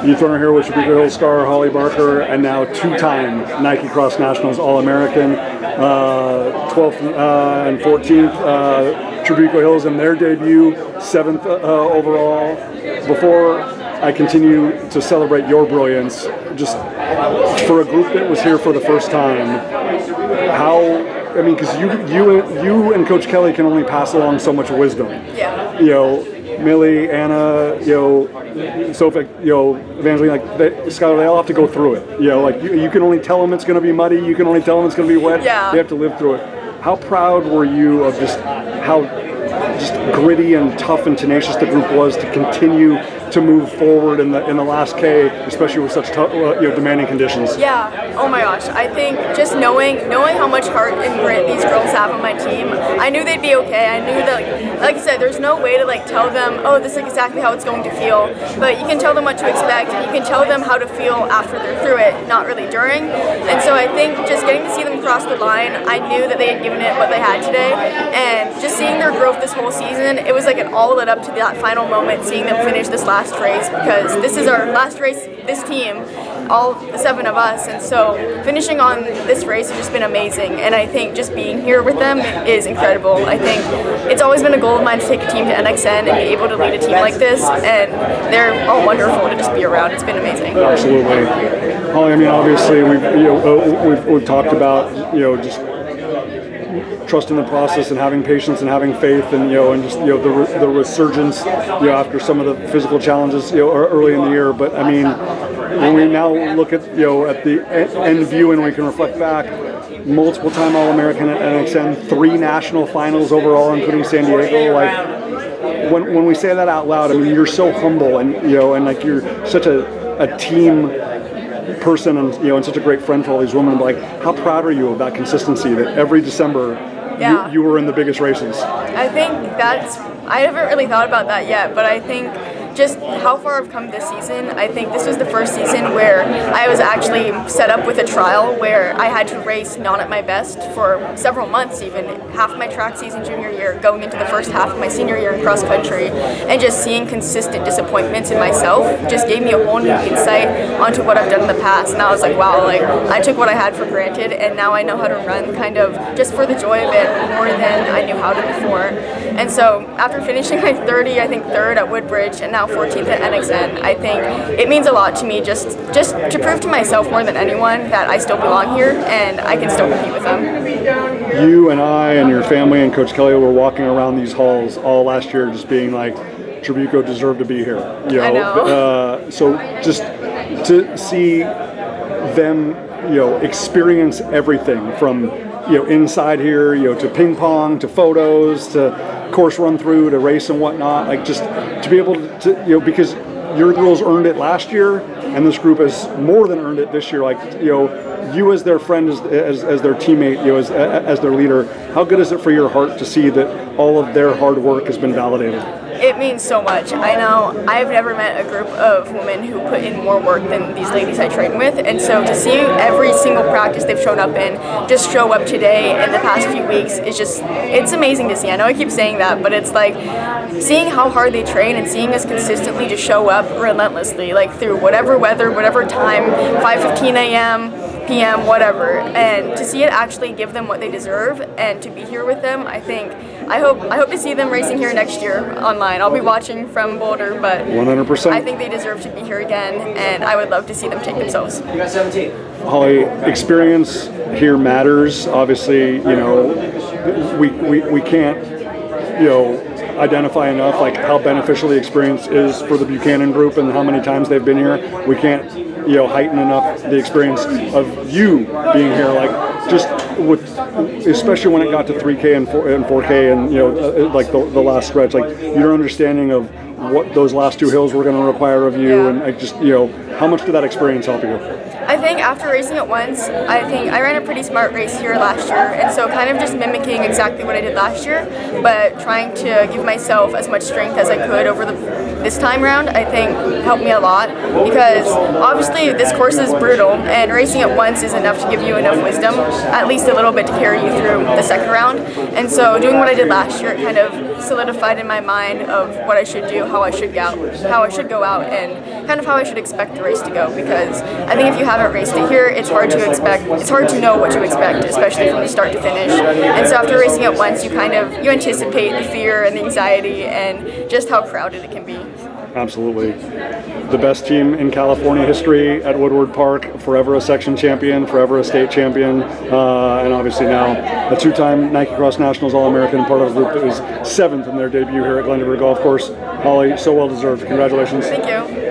Youth runner here with Trabuco Hills star Holly Barker, and now two-time Nike Cross Nationals All-American, 12th and 14th. Trabuco Hills in their debut, 7th overall. Before I continue to celebrate your brilliance, just for a group that was here for the first time, because you and Coach Kelly can only pass along so much wisdom. Yeah. Millie, Anna, Sophie, Evangeline, Skylar, they all have to go through it. You can only tell them it's going to be muddy. You can only tell them it's going to be wet. Yeah. They have to live through it. How proud were you of just how gritty and tough and tenacious the group was to continue to move forward in the last K, especially with such tough, demanding conditions? Yeah. Oh my gosh. I think just knowing how much heart and grit these girls have on my team, I knew they'd be okay. I knew that, like I said, there's no way to tell them, oh, this is exactly how it's going to feel. But you can tell them what to expect, and you can tell them how to feel after they're through it, not really during. And so I think just getting to see them cross the line, I knew that they had given it what they had today, and just seeing their growth this whole season, it was like it all led up to that final moment, seeing them finish this last race, because this is our last race, this team, all 7 of us, and so finishing on this race has just been amazing, and I think just being here with them is incredible. I think it's always been a goal of mine to take a team to NXN and be able to lead a team like this, and they're all wonderful to just be around. It's been amazing. Absolutely. Holly, obviously we've talked about just trusting the process and having patience and having faith, and just the resurgence after some of the physical challenges early in the year. But when we now look at at the end view and we can reflect back, multiple time All-American at NXN, 3 national finals overall, including San Diego. When we say that out loud, you're so humble, and you're such a team person, and such a great friend to all these women. But how proud are you of that consistency, that every December you were in the biggest races? I think I haven't really thought about that yet, but I think just how far I've come this season. I think this was the first season where I was actually set up with a trial where I had to race not at my best for several months, even half my track season junior year, going into the first half of my senior year in cross country, and just seeing consistent disappointments in myself just gave me a whole new insight onto what I've done in the past. And I was like, wow, I took what I had for granted, and now I know how to run kind of just for the joy of it more than I knew how to before. And so after finishing my 30, I think 3rd at Woodbridge, and now 14th at NXN, I think it means a lot to me just to prove to myself more than anyone that I still belong here and I can still compete with them. You and I and your family and Coach Kelly were walking around these halls all last year just being like, Trabuco deserved to be here. I know. So just to see them, experience everything from inside here, to ping pong, to photos, to course run through, to race and whatnot, just to be able to, because your girls earned it last year, and this group has more than earned it this year. You as their friend, as their teammate, as their leader, how good is it for your heart to see that all of their hard work has been validated? It means so much. I know I've never met a group of women who put in more work than these ladies I train with, and so to see every single practice they've shown up in just show up today in the past few weeks is it's amazing to see. I know I keep saying that, but it's like seeing how hard they train and seeing us consistently just show up relentlessly, through whatever weather, whatever time, 5:15 a.m., p.m., whatever, and to see it actually give them what they deserve and to be here with them, I hope to see them racing here next year online. I'll be watching from Boulder, but 100%. I think they deserve to be here again, and I would love to see them take themselves. You got 17. Holly, experience here matters. Obviously, we can't, identify enough how beneficial the experience is for the Buchanan group and how many times they've been here. We can't, heighten enough the experience of you being here, just with, especially when it got to 3K and 4K and the last stretch, your understanding of what those last 2 hills were going to require of you, and how much did that experience help you? I think after racing it once, I think I ran a pretty smart race here last year, and so kind of just mimicking exactly what I did last year, but trying to give myself as much strength as I could over the this time round, I think helped me a lot, because obviously this course is brutal, and racing it once is enough to give you enough wisdom, at least a little bit, to carry you through the second round. And so doing what I did last year, it kind of solidified in my mind of what I should do, how I should go out, and kind of how I should expect the race to go. Because I think if you haven't raced it here, it's hard to know what to expect, especially from the start to finish. And so after racing it once, you anticipate the fear and the anxiety and just how crowded it can be. Absolutely. The best team in California history at Woodward Park, forever a section champion, forever a state champion, and obviously now a two-time Nike Cross Nationals All-American, part of a group that was 7th in their debut here at Glendoveer Golf Course. Holly, so well deserved. Congratulations. Thank you.